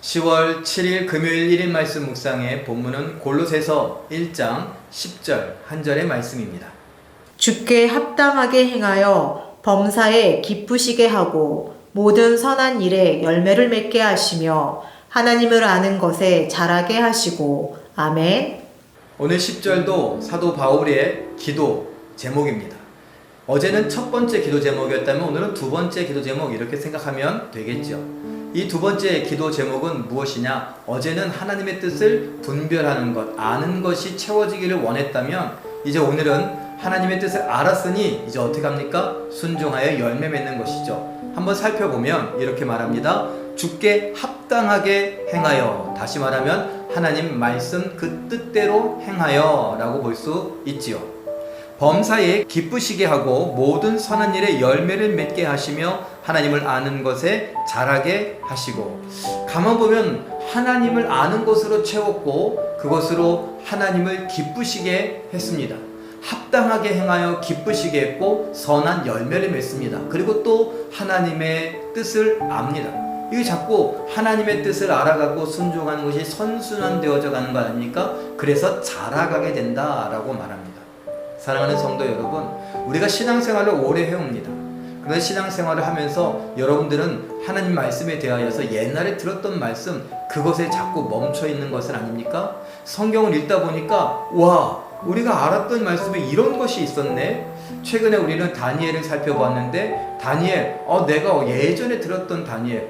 10월 7일 금요일 1인 말씀 묵상의 본문은 골로새서 1장 10절 한 절의 말씀입니다. 주께 합당하게 행하여 범사에 기쁘시게 하고 모든 선한 일에 열매를 맺게 하시며 하나님을 아는 것에 자라게 하시고 아멘. 오늘 10절도 사도 바울의 기도 제목입니다. 어제는 첫 번째 기도 제목이었다면 오늘은 두 번째 기도 제목 이렇게 생각하면 되겠죠. 이 두 번째 기도 제목은 무엇이냐? 어제는 하나님의 뜻을 분별하는 것, 아는 것이 채워지기를 원했다면 이제 오늘은 하나님의 뜻을 알았으니 이제 어떻게 합니까? 순종하여 열매 맺는 것이죠. 한번 살펴보면 이렇게 말합니다. 주께 합당하게 행하여, 다시 말하면 하나님 말씀 그 뜻대로 행하여 라고 볼 수 있지요. 범사에 기쁘시게 하고 모든 선한 일에 열매를 맺게 하시며 하나님을 아는 것에 자라게 하시고, 가만 보면 하나님을 아는 것으로 채웠고 그것으로 하나님을 기쁘시게 했습니다. 합당하게 행하여 기쁘시게 했고 선한 열매를 맺습니다. 그리고 또 하나님의 뜻을 압니다. 이게 자꾸 하나님의 뜻을 알아가고 순종하는 것이 선순환되어져 가는 거 아닙니까? 그래서 자라가게 된다라고 말합니다. 사랑하는 성도 여러분, 우리가 신앙생활을 오래 해옵니다. 그런데 신앙생활을 하면서 여러분들은 하나님 말씀에 대하여서 옛날에 들었던 말씀, 그것에 자꾸 멈춰 있는 것은 아닙니까? 성경을 읽다 보니까 와, 우리가 알았던 말씀에 이런 것이 있었네. 최근에 우리는 다니엘을 살펴봤는데 다니엘, 내가 예전에 들었던 다니엘,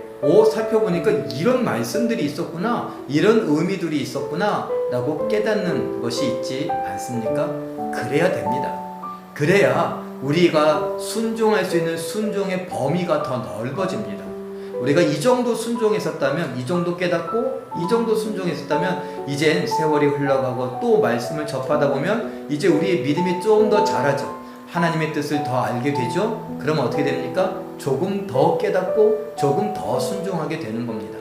살펴보니까 이런 말씀들이 있었구나, 이런 의미들이 있었구나 라고 깨닫는 것이 있지 않습니까? 그래야 됩니다. 그래야 우리가 순종할 수 있는 순종의 범위가 더 넓어집니다. 우리가 이 정도 순종했었다면, 이 정도 깨닫고 이 정도 순종했었다면 이젠 세월이 흘러가고 또 말씀을 접하다 보면 이제 우리의 믿음이 좀 더 자라죠. 하나님의 뜻을 더 알게 되죠. 그러면 어떻게 됩니까? 조금 더 깨닫고 조금 더 순종하게 되는 겁니다.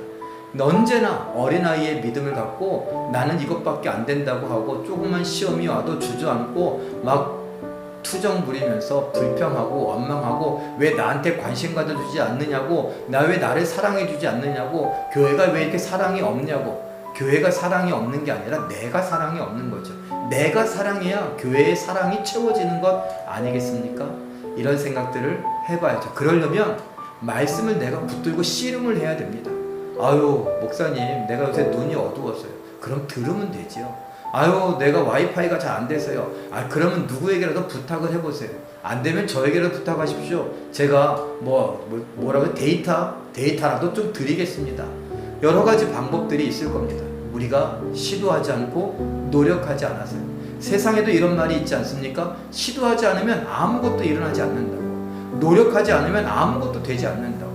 언제나 어린아이의 믿음을 갖고 나는 이것밖에 안 된다고 하고 조그만 시험이 와도 주저앉고 막 투정 부리면서 불평하고 원망하고 왜 나한테 관심 가져주지 않느냐고, 나 왜 나를 사랑해 주지 않느냐고, 교회가 왜 이렇게 사랑이 없냐고. 교회가 사랑이 없는 게 아니라 내가 사랑이 없는 거죠. 내가 사랑해야 교회의 사랑이 채워지는 것 아니겠습니까? 이런 생각들을 해봐야죠. 그러려면 말씀을 내가 붙들고 씨름을 해야 됩니다. 아유 목사님, 내가 요새 눈이 어두웠어요. 그럼 들으면 되지요. 아유 내가 와이파이가 잘 안 돼서요. 그러면 누구에게라도 부탁을 해보세요. 안 되면 저에게라도 부탁하십시오. 제가 뭐라고 데이터라도 좀 드리겠습니다. 여러 가지 방법들이 있을 겁니다. 우리가 시도하지 않고 노력하지 않아서요. 세상에도 이런 말이 있지 않습니까? 시도하지 않으면 아무것도 일어나지 않는다고, 노력하지 않으면 아무것도 되지 않는다고.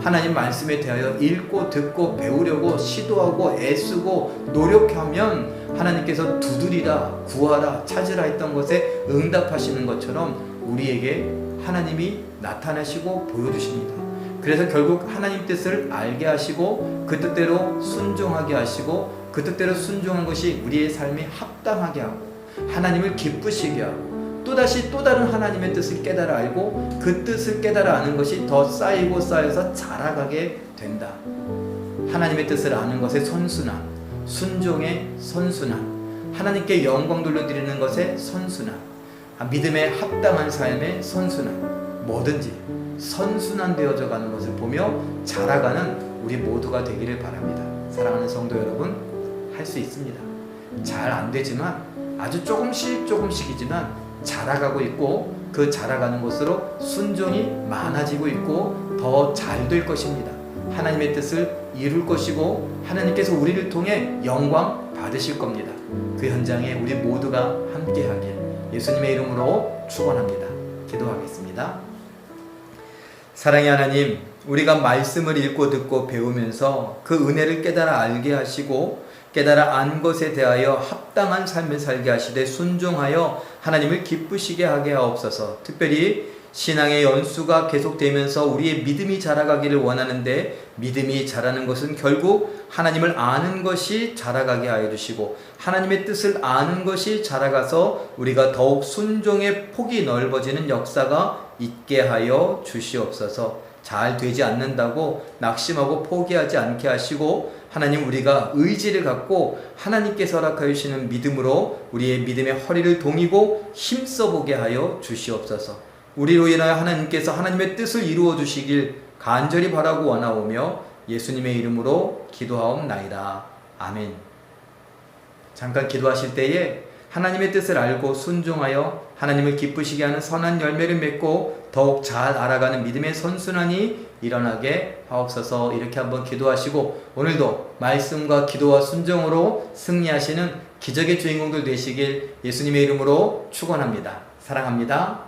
하나님 말씀에 대하여 읽고 듣고 배우려고 시도하고 애쓰고 노력하면 하나님께서 두드리라, 구하라, 찾으라 했던 것에 응답하시는 것처럼 우리에게 하나님이 나타나시고 보여주십니다. 그래서 결국 하나님 뜻을 알게 하시고 그 뜻대로 순종하게 하시고 그 뜻대로 순종한 것이 우리의 삶에 합당하게 하고 하나님을 기쁘시게 하고 또다시 또 다른 하나님의 뜻을 깨달아 알고 그 뜻을 깨달아 아는 것이 더 쌓이고 쌓여서 자라가게 된다. 하나님의 뜻을 아는 것의 선순환, 순종의 선순환, 하나님께 영광 돌려드리는 것의 선순환, 믿음에 합당한 삶의 선순환, 뭐든지 선순환되어져 가는 것을 보며 자라가는 우리 모두가 되기를 바랍니다. 사랑하는 성도 여러분, 할 수 있습니다. 잘 안 되지만 아주 조금씩이지만 자라가고 있고 그 자라가는 것으로 순종이 많아지고 있고 더 잘 될 것입니다. 하나님의 뜻을 이룰 것이고 하나님께서 우리를 통해 영광 받으실 겁니다. 그 현장에 우리 모두가 함께하길 예수님의 이름으로 축원합니다. 기도하겠습니다. 사랑의 하나님, 우리가 말씀을 읽고 듣고 배우면서 그 은혜를 깨달아 알게 하시고 깨달아 안 것에 대하여 합당한 삶을 살게 하시되 순종하여 하나님을 기쁘시게 하게 하옵소서. 특별히 신앙의 연수가 계속되면서 우리의 믿음이 자라가기를 원하는데 믿음이 자라는 것은 결국 하나님을 아는 것이 자라가게 하여 주시고 하나님의 뜻을 아는 것이 자라가서 우리가 더욱 순종의 폭이 넓어지는 역사가 있게 하여 주시옵소서. 잘 되지 않는다고 낙심하고 포기하지 않게 하시고, 하나님, 우리가 의지를 갖고 하나님께서 허락하여 주시는 믿음으로 우리의 믿음의 허리를 동이고 힘써보게 하여 주시옵소서. 우리로 인하여 하나님께서 하나님의 뜻을 이루어 주시길 간절히 바라고 원하오며 예수님의 이름으로 기도하옵나이다. 아멘. 잠깐 기도하실 때에 하나님의 뜻을 알고 순종하여 하나님을 기쁘시게 하는 선한 열매를 맺고 더욱 잘 알아가는 믿음의 선순환이 일어나게 하옵소서. 이렇게 한번 기도하시고 오늘도 말씀과 기도와 순종으로 승리하시는 기적의 주인공들 되시길 예수님의 이름으로 축원합니다. 사랑합니다.